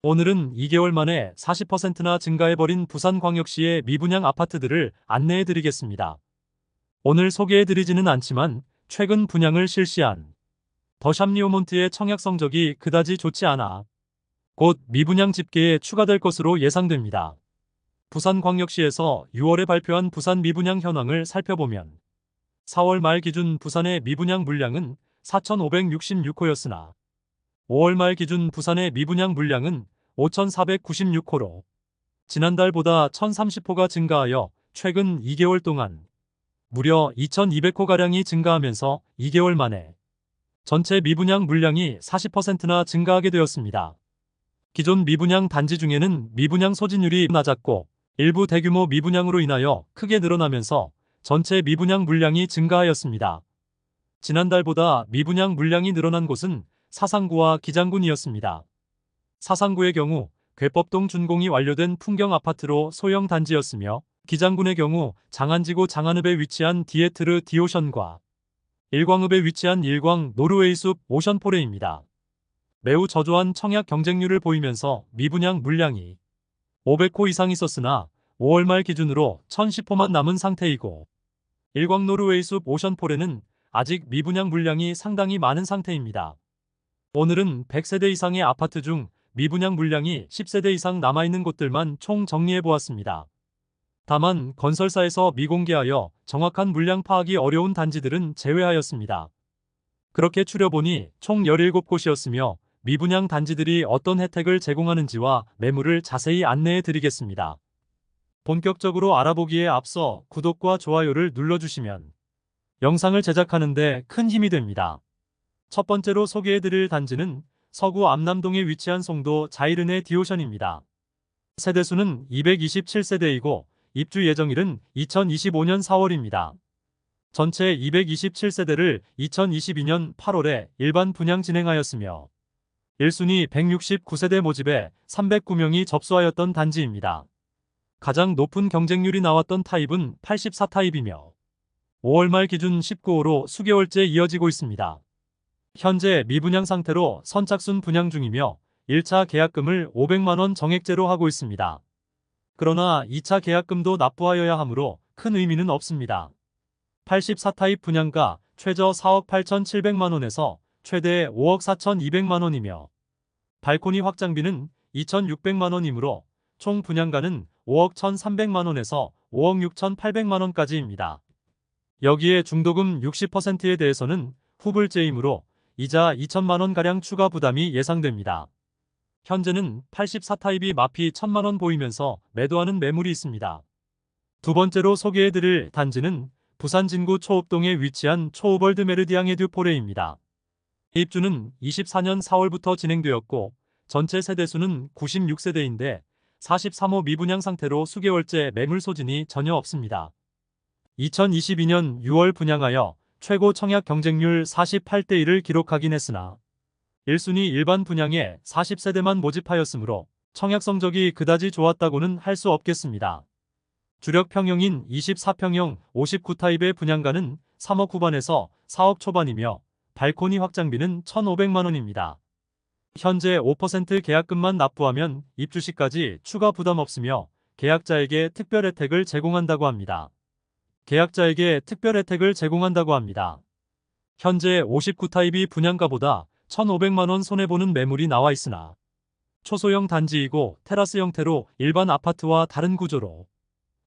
오늘은 2개월 만에 40%나 증가해버린 부산광역시의 미분양 아파트들을 안내해드리겠습니다. 오늘 소개해드리지는 않지만 최근 분양을 실시한 더샵 리오몬트의 청약 성적이 그다지 좋지 않아 곧 미분양 집계에 추가될 것으로 예상됩니다. 부산광역시에서 6월에 발표한 부산 미분양 현황을 살펴보면 4월 말 기준 부산의 미분양 물량은 4,566호였으나 5월 말 기준 부산의 미분양 물량은 5,496호로 지난달보다 1,030호가 증가하여 최근 2개월 동안 무려 2,200호가량이 증가하면서 2개월 만에 전체 미분양 물량이 40%나 증가하게 되었습니다. 기존 미분양 단지 중에는 미분양 소진율이 낮았고 일부 대규모 미분양으로 인하여 크게 늘어나면서 전체 미분양 물량이 증가하였습니다. 지난달보다 미분양 물량이 늘어난 곳은 사상구와 기장군이었습니다. 사상구의 경우 괴법동 준공이 완료된 풍경아파트로 소형 단지였으며 기장군의 경우 장안지구 장안읍에 위치한 디에트르 디오션과 일광읍에 위치한 일광 노르웨이숲 오션포레입니다. 매우 저조한 청약 경쟁률을 보이면서 미분양 물량이 500호 이상 있었으나 5월 말 기준으로 1,010호만 남은 상태이고 일광 노르웨이숲 오션포레는 아직 미분양 물량이 상당히 많은 상태입니다. 오늘은 100세대 이상의 아파트 중 미분양 물량이 10세대 이상 남아있는 곳들만 총 정리해보았습니다. 다만 건설사에서 미공개하여 정확한 물량 파악이 어려운 단지들은 제외하였습니다. 그렇게 추려보니 총 17곳이었으며 미분양 단지들이 어떤 혜택을 제공하는지와 매물을 자세히 안내해드리겠습니다. 본격적으로 알아보기에 앞서 구독과 좋아요를 눌러주시면 영상을 제작하는 데 큰 힘이 됩니다. 첫 번째로 소개해드릴 단지는 서구 암남동에 위치한 송도 자이르네 디오션입니다. 세대수는 227세대이고 입주 예정일은 2025년 4월입니다. 전체 227세대를 2022년 8월에 일반 분양 진행하였으며 1순위 169세대 모집에 309명이 접수하였던 단지입니다. 가장 높은 경쟁률이 나왔던 타입은 84타입이며 5월 말 기준 19호로 수개월째 이어지고 있습니다. 현재 미분양 상태로 선착순 분양 중이며 1차 계약금을 500만원 정액제로 하고 있습니다. 그러나 2차 계약금도 납부하여야 하므로 큰 의미는 없습니다. 84타입 분양가 최저 4억 8,700만원에서 최대 5억 4,200만원이며 발코니 확장비는 2,600만원이므로 총 분양가는 5억 1,300만원에서 5억 6,800만원까지입니다. 여기에 중도금 60%에 대해서는 후불제이므로 이자 2천만원가량 추가 부담이 예상됩니다. 현재는 84타입이 마피 1,000만원 보이면서 매도하는 매물이 있습니다. 두 번째로 소개해드릴 단지는 부산 진구 초읍동에 위치한 초우벌드 메르디앙 에듀포레입니다. 입주는 24년 4월부터 진행되었고 전체 세대수는 96세대인데 43호 미분양 상태로 수개월째 매물 소진이 전혀 없습니다. 2022년 6월 분양하여 최고 청약 경쟁률 48대 1을 기록하긴 했으나 1순위 일반 분양에 40세대만 모집하였으므로 청약 성적이 그다지 좋았다고는 할 수 없겠습니다. 주력 평형인 24평형 59타입의 분양가는 3억 후반에서 4억 초반이며 발코니 확장비는 1,500만원입니다. 현재 5% 계약금만 납부하면 입주 시까지 추가 부담 없으며 계약자에게 특별 혜택을 제공한다고 합니다. 현재 59타입이 분양가보다 1,500만원 손해보는 매물이 나와 있으나 초소형 단지이고 테라스 형태로 일반 아파트와 다른 구조로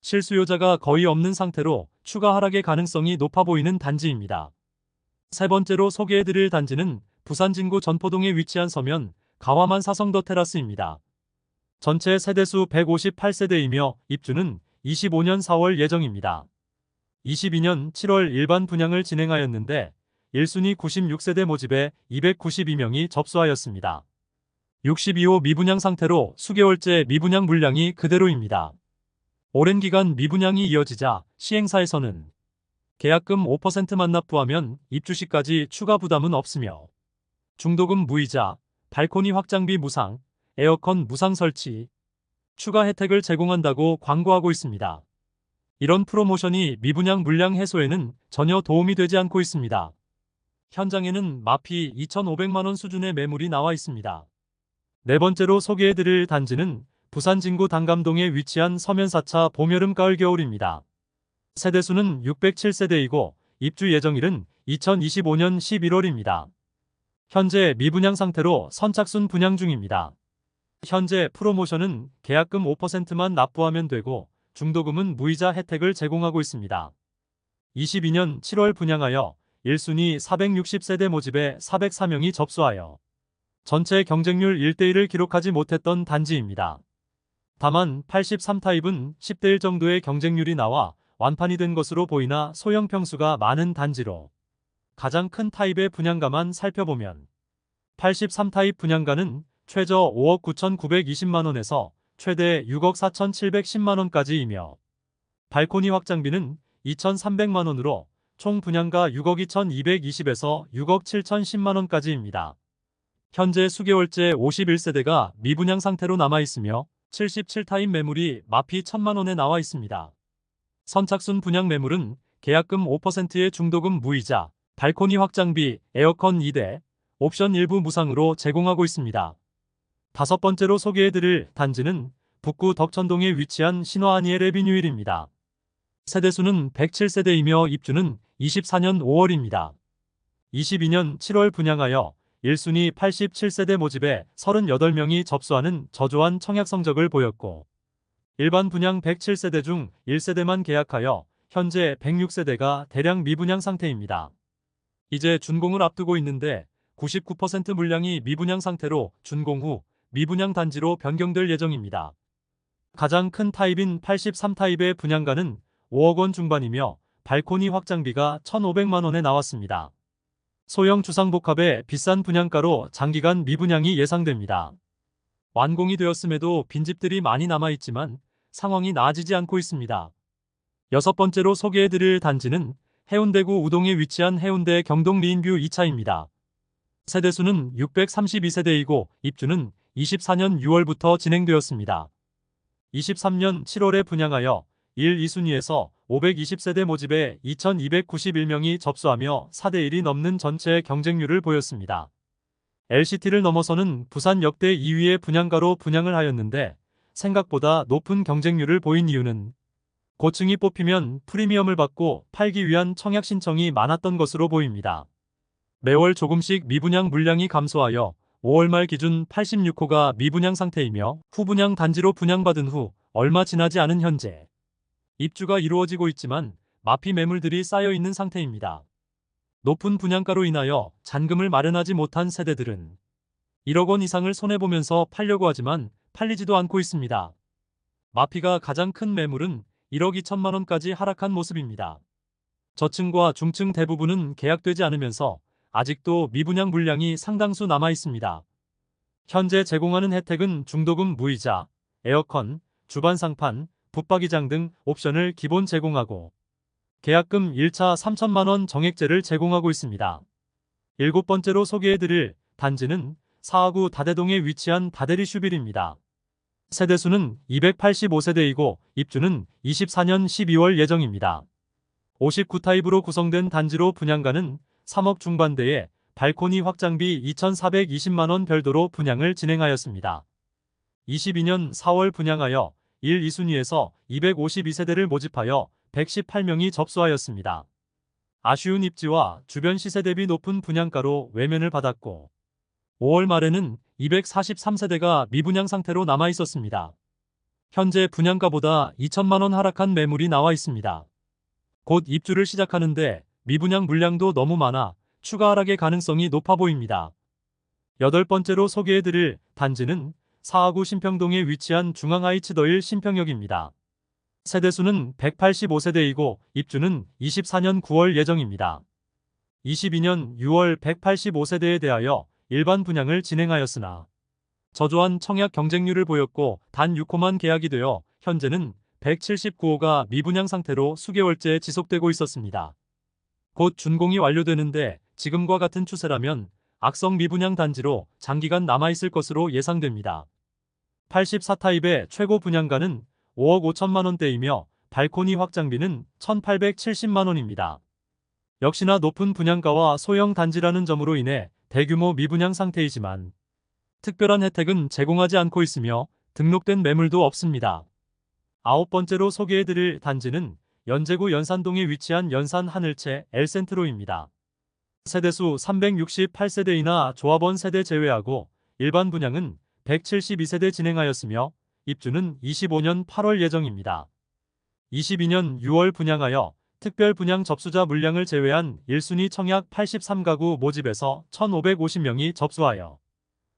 실수요자가 거의 없는 상태로 추가 하락의 가능성이 높아 보이는 단지입니다. 세 번째로 소개해드릴 단지는 부산 진구 전포동에 위치한 서면 가와만 사성더 테라스입니다. 전체 세대수 158세대이며 입주는 25년 4월 예정입니다. 22년 7월 일반 분양을 진행하였는데 1순위 96세대 모집에 292명이 접수하였습니다. 62호 미분양 상태로 수개월째 미분양 물량이 그대로입니다. 오랜 기간 미분양이 이어지자 시행사에서는 계약금 5%만 납부하면 입주 시까지 추가 부담은 없으며 중도금 무이자, 발코니 확장비 무상, 에어컨 무상 설치, 추가 혜택을 제공한다고 광고하고 있습니다. 이런 프로모션이 미분양 물량 해소에는 전혀 도움이 되지 않고 있습니다. 현장에는 마피 2,500만원 수준의 매물이 나와 있습니다. 네 번째로 소개해드릴 단지는 부산 진구 당감동에 위치한 서면 4차 봄, 여름, 가을, 겨울입니다. 세대수는 607세대이고 입주 예정일은 2025년 11월입니다. 현재 미분양 상태로 선착순 분양 중입니다. 현재 프로모션은 계약금 5%만 납부하면 되고 중도금은 무이자 혜택을 제공하고 있습니다. 22년 7월 분양하여 1순위 460세대 모집에 404명이 접수하여 전체 경쟁률 1대1을 기록하지 못했던 단지입니다. 다만 83타입은 10대1 정도의 경쟁률이 나와 완판이 된 것으로 보이나 소형 평수가 많은 단지로 가장 큰 타입의 분양가만 살펴보면 83타입 분양가는 최저 5억 9,920만원에서 최대 6억 4,710만원까지이며 발코니 확장비는 2,300만원으로 총 분양가 6억 2,220에서 6억 7,010만원까지입니다. 현재 수개월째 51세대가 미분양 상태로 남아있으며 77타입 매물이 마피 1,000만원에 나와 있습니다. 선착순 분양 매물은 계약금 5%의 중도금 무이자, 발코니 확장비, 에어컨 2대, 옵션 일부 무상으로 제공하고 있습니다. 다섯 번째로 소개해드릴 단지는 북구 덕천동에 위치한 신화아니엘 에비뉴일입니다. 세대수는 107세대이며 입주는 24년 5월입니다. 22년 7월 분양하여 1순위 87세대 모집에 38명이 접수하는 저조한 청약 성적을 보였고 일반 분양 107세대 중 1세대만 계약하여 현재 106세대가 대량 미분양 상태입니다. 이제 준공을 앞두고 있는데 99% 물량이 미분양 상태로 준공 후 미분양 단지로 변경될 예정입니다. 가장 큰 타입인 83타입의 분양가는 5억 원 중반이며 발코니 확장비가 1,500만원에 나왔습니다. 소형 주상복합의 비싼 분양가로 장기간 미분양이 예상됩니다. 완공이 되었음에도 빈집들이 많이 남아있지만 상황이 나아지지 않고 있습니다. 여섯 번째로 소개해드릴 단지는 해운대구 우동에 위치한 해운대 경동 리인뷰 2차입니다. 세대수는 632세대이고 입주는 24년 6월부터 진행되었습니다. 23년 7월에 분양하여 1, 2순위에서 520세대 모집에 2,291명이 접수하며 4대1이 넘는 전체 경쟁률을 보였습니다. LCT를 넘어서는 부산 역대 2위의 분양가로 분양을 하였는데 생각보다 높은 경쟁률을 보인 이유는 고층이 뽑히면 프리미엄을 받고 팔기 위한 청약 신청이 많았던 것으로 보입니다. 매월 조금씩 미분양 물량이 감소하여 5월 말 기준 86호가 미분양 상태이며 후분양 단지로 분양받은 후 얼마 지나지 않은 현재 입주가 이루어지고 있지만 마피 매물들이 쌓여있는 상태입니다. 높은 분양가로 인하여 잔금을 마련하지 못한 세대들은 1억 원 이상을 손해보면서 팔려고 하지만 팔리지도 않고 있습니다. 마피가 가장 큰 매물은 1억 2천만 원까지 하락한 모습입니다. 저층과 중층 대부분은 계약되지 않으면서 아직도 미분양 물량이 상당수 남아 있습니다. 현재 제공하는 혜택은 중도금 무이자, 에어컨, 주반 상판, 붙박이장 등 옵션을 기본 제공하고 계약금 1차 3천만 원 정액제를 제공하고 있습니다. 일곱 번째로 소개해드릴 단지는 사하구 다대동에 위치한 다대리 슈빌입니다. 세대수는 285세대이고 입주는 24년 12월 예정입니다. 59타입으로 구성된 단지로 분양가는 3억 중반대에 발코니 확장비 2,420만원 별도로 분양을 진행하였습니다. 22년 4월 분양하여 1, 2순위에서 252세대를 모집하여 118명이 접수하였습니다. 아쉬운 입지와 주변 시세 대비 높은 분양가로 외면을 받았고 5월 말에는 243세대가 미분양 상태로 남아 있었습니다. 현재 분양가보다 2천만 원 하락한 매물이 나와 있습니다. 곧 입주를 시작하는데 미분양 물량도 너무 많아 추가 하락의 가능성이 높아 보입니다. 여덟 번째로 소개해드릴 단지는 사하구 신평동에 위치한 중앙하이츠더일 신평역입니다. 세대수는 185세대이고 입주는 24년 9월 예정입니다. 22년 6월 185세대에 대하여 일반 분양을 진행하였으나 저조한 청약 경쟁률을 보였고 단 6호만 계약이 되어 현재는 179호가 미분양 상태로 수개월째 지속되고 있었습니다. 곧 준공이 완료되는데 지금과 같은 추세라면 악성 미분양 단지로 장기간 남아있을 것으로 예상됩니다. 84타입의 최고 분양가는 5억 5천만 원대이며 발코니 확장비는 1,870만 원입니다. 역시나 높은 분양가와 소형 단지라는 점으로 인해 대규모 미분양 상태이지만 특별한 혜택은 제공하지 않고 있으며 등록된 매물도 없습니다. 아홉 번째로 소개해드릴 단지는 연제구 연산동에 위치한 연산 하늘채 엘센트로입니다. 세대수 368세대이나 조합원 세대 제외하고 일반 분양은 172세대 진행하였으며 입주는 25년 8월 예정입니다. 22년 6월 분양하여 특별 분양 접수자 물량을 제외한 1순위 청약 83가구 모집에서 1,550명이 접수하여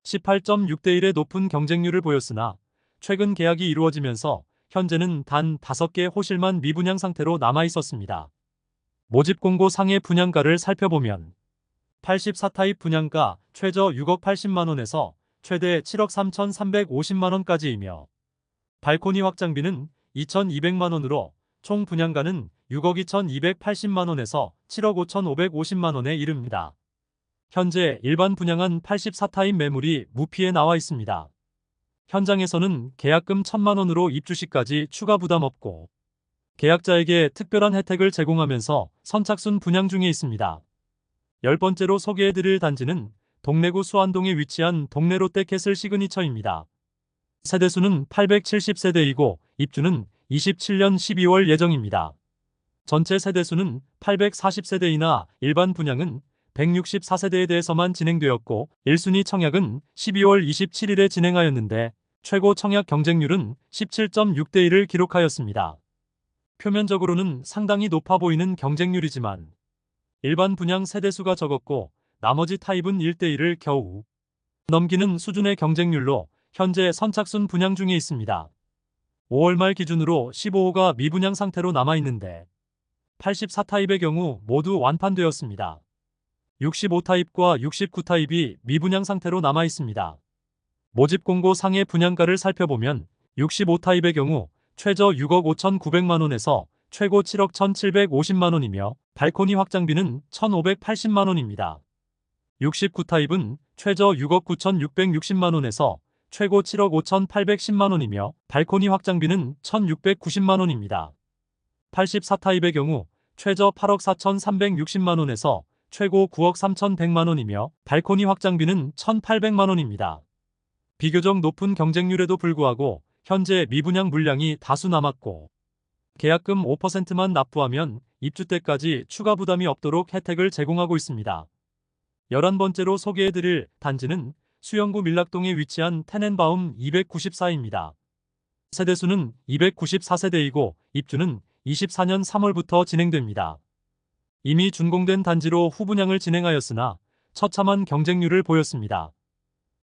18.6대 1의 높은 경쟁률을 보였으나 최근 계약이 이루어지면서 현재는 단 5개 호실만 미분양 상태로 남아 있었습니다. 모집 공고 상의 분양가를 살펴보면 84타입 분양가 최저 6억 80만원에서 최대 7억 3,350만원까지이며 발코니 확장비는 2,200만원으로 총 분양가는 6억 2,280만원에서 7억 5,550만원에 이릅니다. 현재 일반 분양한 84타입 매물이 무피에 나와 있습니다. 현장에서는 계약금 1,000만원으로 입주 시까지 추가 부담 없고 계약자에게 특별한 혜택을 제공하면서 선착순 분양 중에 있습니다. 10번째로 소개해드릴 단지는 동래구 수안동에 위치한 동래 롯데캐슬 시그니처입니다. 세대수는 870세대이고 입주는 27년 12월 예정입니다. 전체 세대수는 840세대이나 일반 분양은 164세대에 대해서만 진행되었고 1순위 청약은 12월 27일에 진행하였는데 최고 청약 경쟁률은 17.6대 1을 기록하였습니다. 표면적으로는 상당히 높아 보이는 경쟁률이지만 일반 분양 세대수가 적었고 나머지 타입은 1대 1을 겨우 넘기는 수준의 경쟁률로 현재 선착순 분양 중에 있습니다. 5월 말 기준으로 15호가 미분양 상태로 남아있는데 84타입의 경우 모두 완판되었습니다. 65타입과 69타입이 미분양 상태로 남아있습니다. 모집 공고 상의 분양가를 살펴보면 65타입의 경우 최저 6억 5,900만원에서 최고 7억 1,750만원이며 발코니 확장비는 1,580만원입니다. 69타입은 최저 6억 9,660만원에서 최고 7억 5,810만원이며 발코니 확장비는 1,690만원입니다. 84타입의 경우 최저 8억 4,360만원에서 최고 9억 3,100만원이며 발코니 확장비는 1,800만원입니다. 비교적 높은 경쟁률에도 불구하고 현재 미분양 물량이 다수 남았고 계약금 5%만 납부하면 입주 때까지 추가 부담이 없도록 혜택을 제공하고 있습니다. 11번째로 소개해드릴 단지는 수영구 밀락동에 위치한 테넨바움 294입니다. 세대수는 294세대이고 입주는 24년 3월부터 진행됩니다. 이미 준공된 단지로 후분양을 진행하였으나 처참한 경쟁률을 보였습니다.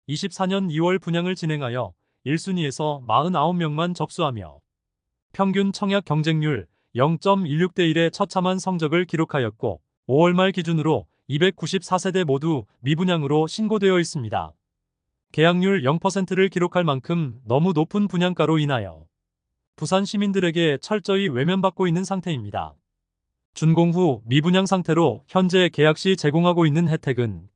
24년 2월 분양을 진행하여 1순위에서 49명만 접수하며 평균 청약 경쟁률 0.16대 1의 처참한 성적을 기록하였고 5월 말 기준으로 294세대 모두 미분양으로 신고되어 있습니다. 계약률 0%를 기록할 만큼 너무 높은 분양가로 인하여 부산 시민들에게 철저히 외면받고 있는 상태입니다. 준공 후 미분양 상태로 현재 계약 시 제공하고 있는 혜택은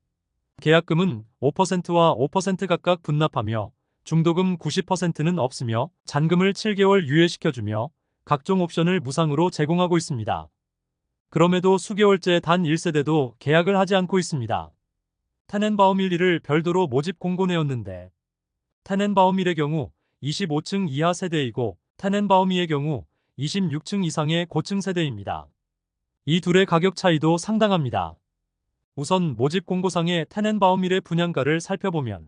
계약금은 5%와 5% 각각 분납하며 중도금 90%는 없으며 잔금을 7개월 유예시켜주며 각종 옵션을 무상으로 제공하고 있습니다. 그럼에도 수개월째 단 1세대도 계약을 하지 않고 있습니다. 테넨바움 1, 2를 별도로 모집 공고내었는데 테넨바움 1의 경우 25층 이하 세대이고 테넨바움 2의 경우 26층 이상의 고층 세대입니다. 이 둘의 가격 차이도 상당합니다. 우선 모집 공고상의 테넨바움 1의 분양가를 살펴보면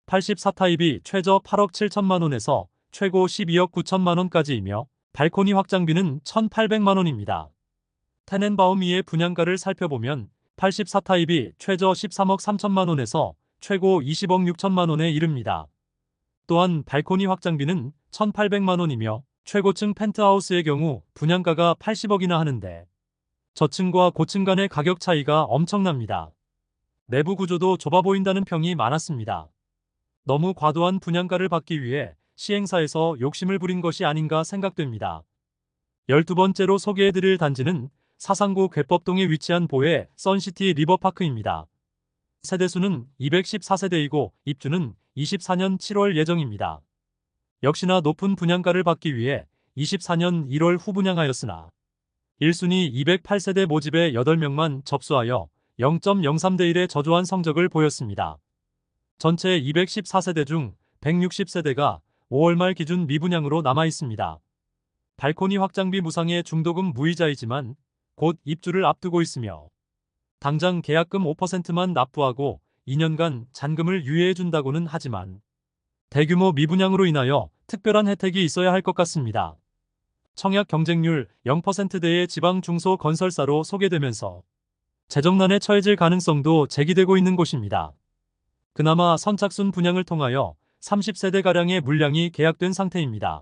84타입이 최저 8억 7천만원에서 최고 12억 9천만원까지이며 발코니 확장비는 1,800만원입니다. 테넨바움 2의 분양가를 살펴보면 84타입이 최저 13억 3천만원에서 최고 20억 6천만원에 이릅니다. 또한 발코니 확장비는 1,800만원이며 최고층 펜트하우스의 경우 분양가가 80억이나 하는데 저층과 고층 간의 가격 차이가 엄청납니다. 내부 구조도 좁아 보인다는 평이 많았습니다. 너무 과도한 분양가를 받기 위해 시행사에서 욕심을 부린 것이 아닌가 생각됩니다. 12번째로 소개해드릴 단지는 사상구 괴법동에 위치한 보혜 선시티 리버파크입니다. 세대수는 214세대이고 입주는 24년 7월 예정입니다. 역시나 높은 분양가를 받기 위해 24년 1월 후분양하였으나 1순위 208세대 모집에 8명만 접수하여 0.03대 1의 저조한 성적을 보였습니다. 전체 214세대 중 160세대가 5월 말 기준 미분양으로 남아 있습니다. 발코니 확장비 무상의 중도금 무이자이지만 곧 입주를 앞두고 있으며 당장 계약금 5%만 납부하고 2년간 잔금을 유예해준다고는 하지만 대규모 미분양으로 인하여 특별한 혜택이 있어야 할 것 같습니다. 청약 경쟁률 0%대의 지방 중소 건설사로 소개되면서 재정난에 처해질 가능성도 제기되고 있는 곳입니다. 그나마 선착순 분양을 통하여 30세대가량의 물량이 계약된 상태입니다.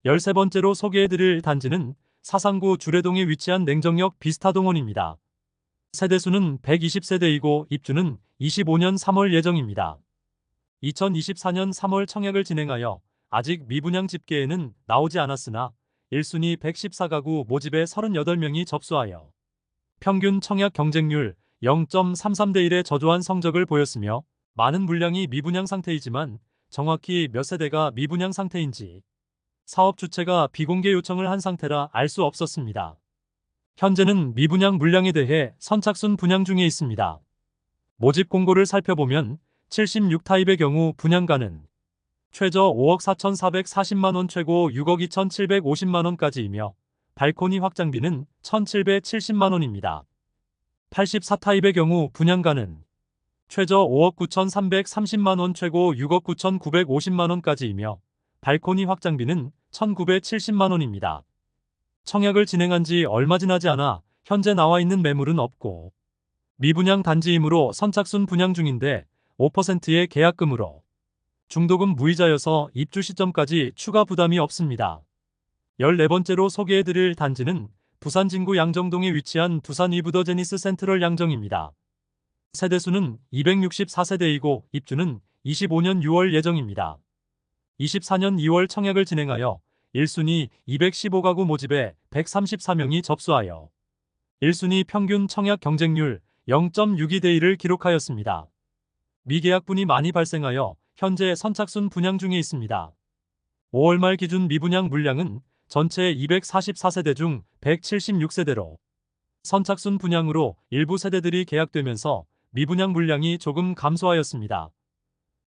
13번째로 소개해드릴 단지는 사상구 주례동에 위치한 냉정역 비스타동원입니다. 세대수는 120세대이고 입주는 25년 3월 예정입니다. 2024년 3월 청약을 진행하여 아직 미분양 집계에는 나오지 않았으나 1순위 114가구 모집에 38명이 접수하여 평균 청약 경쟁률 0.33대 1의 저조한 성적을 보였으며 많은 물량이 미분양 상태이지만 정확히 몇 세대가 미분양 상태인지 사업 주체가 비공개 요청을 한 상태라 알 수 없었습니다. 현재는 미분양 물량에 대해 선착순 분양 중에 있습니다. 모집 공고를 살펴보면 76타입의 경우 분양가는 최저 5억 4,440만원 최고 6억 2,750만원까지이며 발코니 확장비는 1,770만원입니다. 84타입의 경우 분양가는 최저 5억 9,330만원 최고 6억 9,950만원까지이며 발코니 확장비는 1,970만원입니다. 청약을 진행한 지 얼마 지나지 않아 현재 나와 있는 매물은 없고 미분양 단지이므로 선착순 분양 중인데 5%의 계약금으로 중도금 무이자여서 입주 시점까지 추가 부담이 없습니다. 14번째로 소개해드릴 단지는 부산 진구 양정동에 위치한 두산 위브더 제니스 센트럴 양정입니다. 세대수는 264세대이고 입주는 25년 6월 예정입니다. 24년 2월 청약을 진행하여 1순위 215가구 모집에 134명이 접수하여 1순위 평균 청약 경쟁률 0.62대 1을 기록하였습니다. 미계약분이 많이 발생하여 현재 선착순 분양 중에 있습니다. 5월 말 기준 미분양 물량은 전체 244세대 중 176세대로 선착순 분양으로 일부 세대들이 계약되면서 미분양 물량이 조금 감소하였습니다.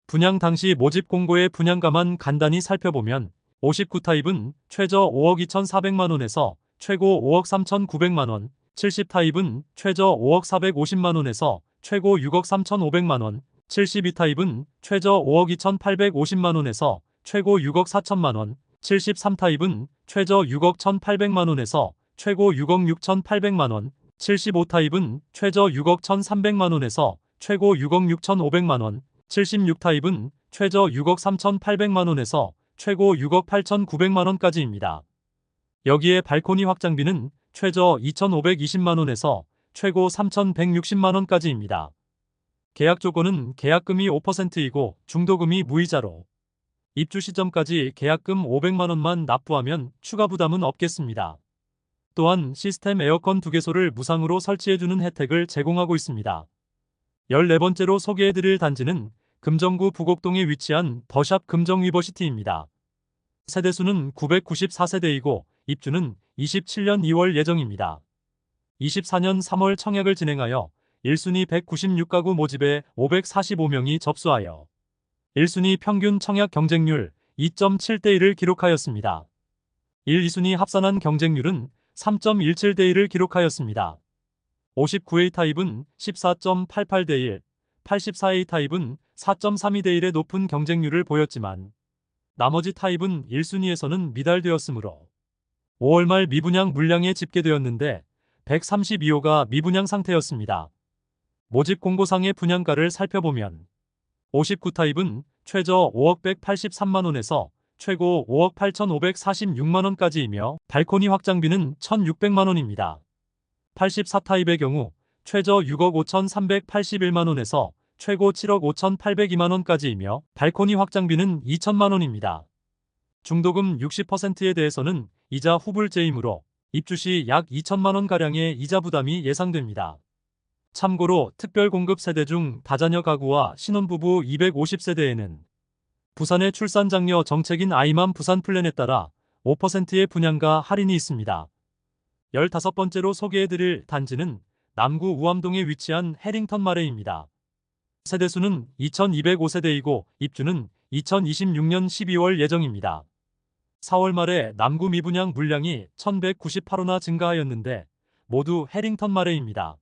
분양 당시 모집 공고의 분양가만 간단히 살펴보면 59타입은 최저 5억 2,400만원에서 최고 5억 3,900만원, 70타입은 최저 5억 450만원에서 최고 6억 3,500만원, 72타입은 최저 5억 2,850만원에서 최고 6억 4천만원, 73타입은 최저 6억 1,800만원에서 최고 6억 6,800만원, 75타입은 최저 6억 1,300만원에서 최고 6억 6,500만원, 76타입은 최저 6억 3,800만원에서 최고 6억 8,900만원까지입니다. 여기에 발코니 확장비는 최저 2,520만원에서 최고 3,160만원까지입니다. 계약 조건은 계약금이 5%이고 중도금이 무이자로 입주 시점까지 계약금 500만원만 납부하면 추가 부담은 없겠습니다. 또한 시스템 에어컨 2개소를 무상으로 설치해주는 혜택을 제공하고 있습니다. 14번째로 소개해드릴 단지는 금정구 부곡동에 위치한 더샵 금정 위버시티입니다. 세대수는 994세대이고 입주는 27년 2월 예정입니다. 24년 3월 청약을 진행하여 1순위 196가구 모집에 545명이 접수하여 1순위 평균 청약 경쟁률 2.7대 1을 기록하였습니다. 1, 2순위 합산한 경쟁률은 3.17대 1을 기록하였습니다. 59A 타입은 14.88대 1, 84A 타입은 4.32대 1의 높은 경쟁률을 보였지만 나머지 타입은 1순위에서는 미달되었으므로 5월 말 미분양 물량에 집계되었는데 132호가 미분양 상태였습니다. 모집 공고상의 분양가를 살펴보면 59타입은 최저 5억 183만원에서 최고 5억 8,546만원까지이며 발코니 확장비는 1,600만원입니다. 84타입의 경우 최저 6억 5,381만원에서 최고 7억 5,802만원까지이며 발코니 확장비는 2천만원입니다. 중도금 60%에 대해서는 이자 후불제이므로 입주 시 약 2천만원가량의 이자 부담이 예상됩니다. 참고로 특별공급 세대 중 다자녀 가구와 신혼부부 250세대에는 부산의 출산장려 정책인 아이맘 부산 플랜에 따라 5%의 분양가 할인이 있습니다. 15번째로 소개해드릴 단지는 남구 우암동에 위치한 해링턴 마레입니다. 세대수는 2205세대이고 입주는 2026년 12월 예정입니다. 4월 말에 남구 미분양 물량이 1198호나 증가하였는데 모두 해링턴 마레입니다.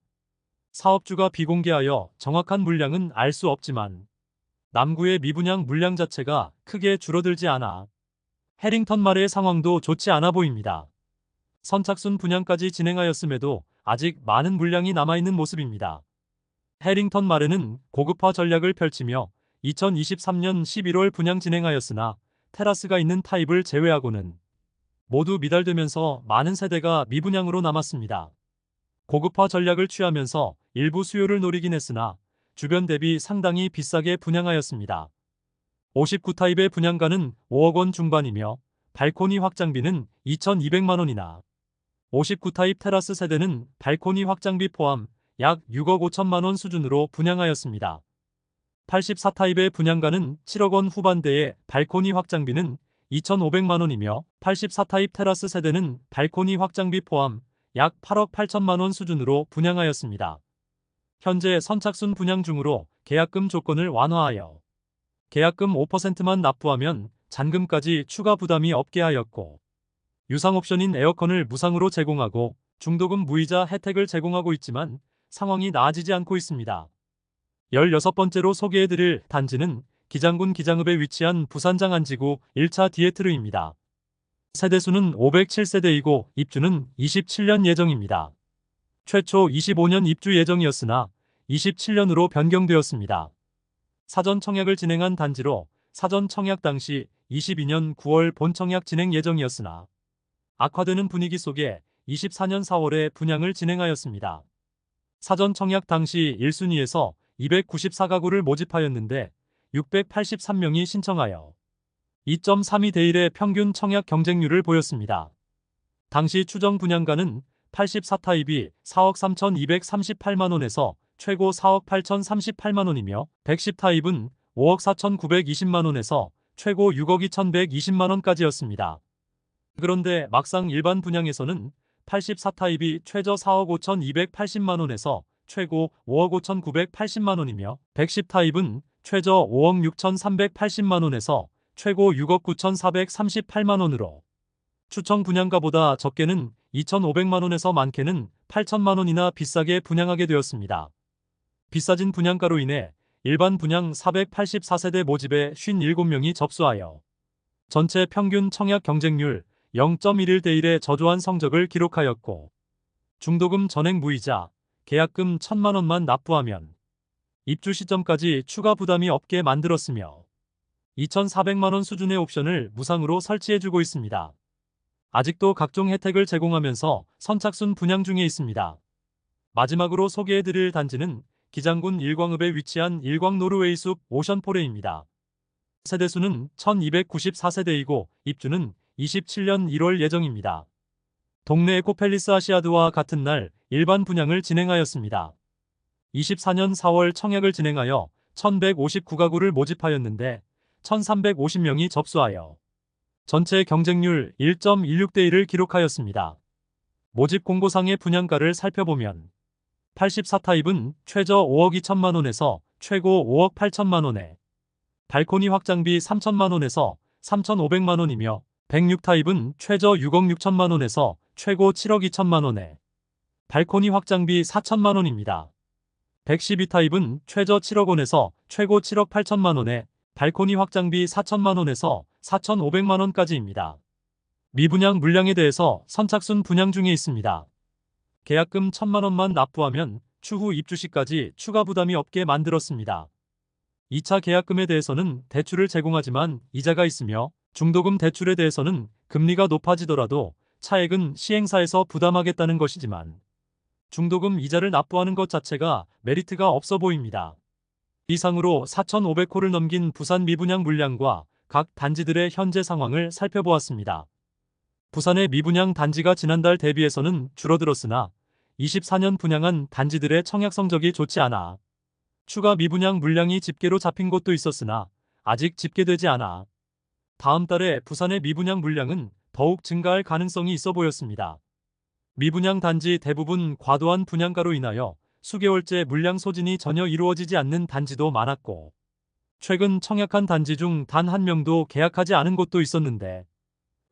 사업주가 비공개하여 정확한 물량은 알 수 없지만 남구의 미분양 물량 자체가 크게 줄어들지 않아 해링턴 마레의 상황도 좋지 않아 보입니다. 선착순 분양까지 진행하였음에도 아직 많은 물량이 남아있는 모습입니다. 해링턴 마레는 고급화 전략을 펼치며 2023년 11월 분양 진행하였으나 테라스가 있는 타입을 제외하고는 모두 미달되면서 많은 세대가 미분양으로 남았습니다. 고급화 전략을 취하면서 일부 수요를 노리긴 했으나 주변 대비 상당히 비싸게 분양하였습니다. 59타입의 분양가는 5억 원 중반이며 발코니 확장비는 2,200만 원이나 59타입 테라스 세대는 발코니 확장비 포함 약 6억 5천만 원 수준으로 분양하였습니다. 84타입의 분양가는 7억 원 후반대에 발코니 확장비는 2,500만 원이며 84타입 테라스 세대는 발코니 확장비 포함 약 8억 8천만 원 수준으로 분양하였습니다. 현재 선착순 분양 중으로 계약금 조건을 완화하여 계약금 5%만 납부하면 잔금까지 추가 부담이 없게 하였고 유상 옵션인 에어컨을 무상으로 제공하고 중도금 무이자 혜택을 제공하고 있지만 상황이 나아지지 않고 있습니다. 16번째로 소개해드릴 단지는 기장군 기장읍에 위치한 부산 장안지구 1차 디에트르입니다. 세대수는 507세대이고 입주는 27년 예정입니다. 최초 25년 입주 예정이었으나 27년으로 변경되었습니다. 사전 청약을 진행한 단지로 사전 청약 당시 22년 9월 본 청약 진행 예정이었으나 악화되는 분위기 속에 24년 4월에 분양을 진행하였습니다. 사전 청약 당시 1순위에서 294가구를 모집하였는데 683명이 신청하여 2.32대 1의 평균 청약 경쟁률을 보였습니다. 당시 추정 분양가는 84타입이 4억 3,238만원에서 최고 4억 8,038만원이며 110타입은 5억 4,920만원에서 최고 6억 2,120만원까지였습니다. 그런데 막상 일반 분양에서는 84타입이 최저 4억 5,280만원에서 최고 5억 5,980만원이며 110타입은 최저 5억 6,380만원에서 최고 6억 9,438만원으로 추정 분양가보다 적게는 2,500만원에서 많게는 8천만원이나 비싸게 분양하게 되었습니다. 비싸진 분양가로 인해 일반 분양 484세대 모집에 57명이 접수하여 전체 평균 청약 경쟁률 0.11대 1의 저조한 성적을 기록하였고 중도금 전액 무이자 계약금 1,000만원만 납부하면 입주 시점까지 추가 부담이 없게 만들었으며 2,400만원 수준의 옵션을 무상으로 설치해주고 있습니다. 아직도 각종 혜택을 제공하면서 선착순 분양 중에 있습니다. 마지막으로 소개해드릴 단지는 기장군 일광읍에 위치한 일광노르웨이숲 오션포레입니다. 세대수는 1294세대이고 입주는 27년 1월 예정입니다. 동네 에코팰리스 아시아드와 같은 날 일반 분양을 진행하였습니다. 24년 4월 청약을 진행하여 1159가구를 모집하였는데 1350명이 접수하여 전체 경쟁률 1.16대 1을 기록하였습니다. 모집 공고상의 분양가를 살펴보면 84타입은 최저 5억 2천만원에서 최고 5억 8천만원에 발코니 확장비 3천만원에서 3,500만원이며 106타입은 최저 6억 6천만원에서 최고 7억 2천만원에 발코니 확장비 4천만원입니다. 112타입은 최저 7억 원에서 최고 7억 8천만원에 발코니 확장비 4천만원에서 4,500만원까지입니다. 미분양 물량에 대해서 선착순 분양 중에 있습니다. 계약금 1,000만원만 납부하면 추후 입주 시까지 추가 부담이 없게 만들었습니다. 2차 계약금에 대해서는 대출을 제공하지만 이자가 있으며 중도금 대출에 대해서는 금리가 높아지더라도 차액은 시행사에서 부담하겠다는 것이지만 중도금 이자를 납부하는 것 자체가 메리트가 없어 보입니다. 이상으로 4,500호를 넘긴 부산 미분양 물량과 각 단지들의 현재 상황을 살펴보았습니다. 부산의 미분양 단지가 지난달 대비해서는 줄어들었으나 24년 분양한 단지들의 청약 성적이 좋지 않아 추가 미분양 물량이 집계로 잡힌 곳도 있었으나 아직 집계되지 않아 다음 달에 부산의 미분양 물량은 더욱 증가할 가능성이 있어 보였습니다. 미분양 단지 대부분 과도한 분양가로 인하여 수개월째 물량 소진이 전혀 이루어지지 않는 단지도 많았고, 최근 청약한 단지 중 단 한 명도 계약하지 않은 곳도 있었는데,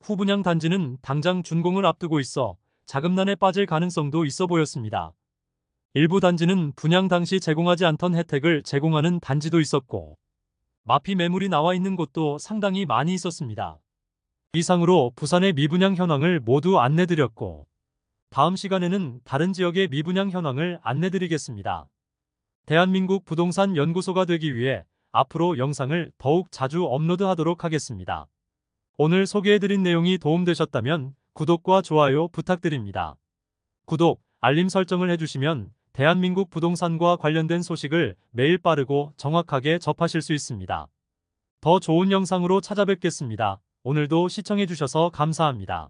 후분양 단지는 당장 준공을 앞두고 있어 자금난에 빠질 가능성도 있어 보였습니다. 일부 단지는 분양 당시 제공하지 않던 혜택을 제공하는 단지도 있었고, 마피 매물이 나와 있는 곳도 상당히 많이 있었습니다. 이상으로 부산의 미분양 현황을 모두 안내드렸고, 다음 시간에는 다른 지역의 미분양 현황을 안내드리겠습니다. 대한민국 부동산 연구소가 되기 위해 앞으로 영상을 더욱 자주 업로드하도록 하겠습니다. 오늘 소개해드린 내용이 도움되셨다면 구독과 좋아요 부탁드립니다. 구독, 알림 설정을 해주시면 대한민국 부동산과 관련된 소식을 매일 빠르고 정확하게 접하실 수 있습니다. 더 좋은 영상으로 찾아뵙겠습니다. 오늘도 시청해주셔서 감사합니다.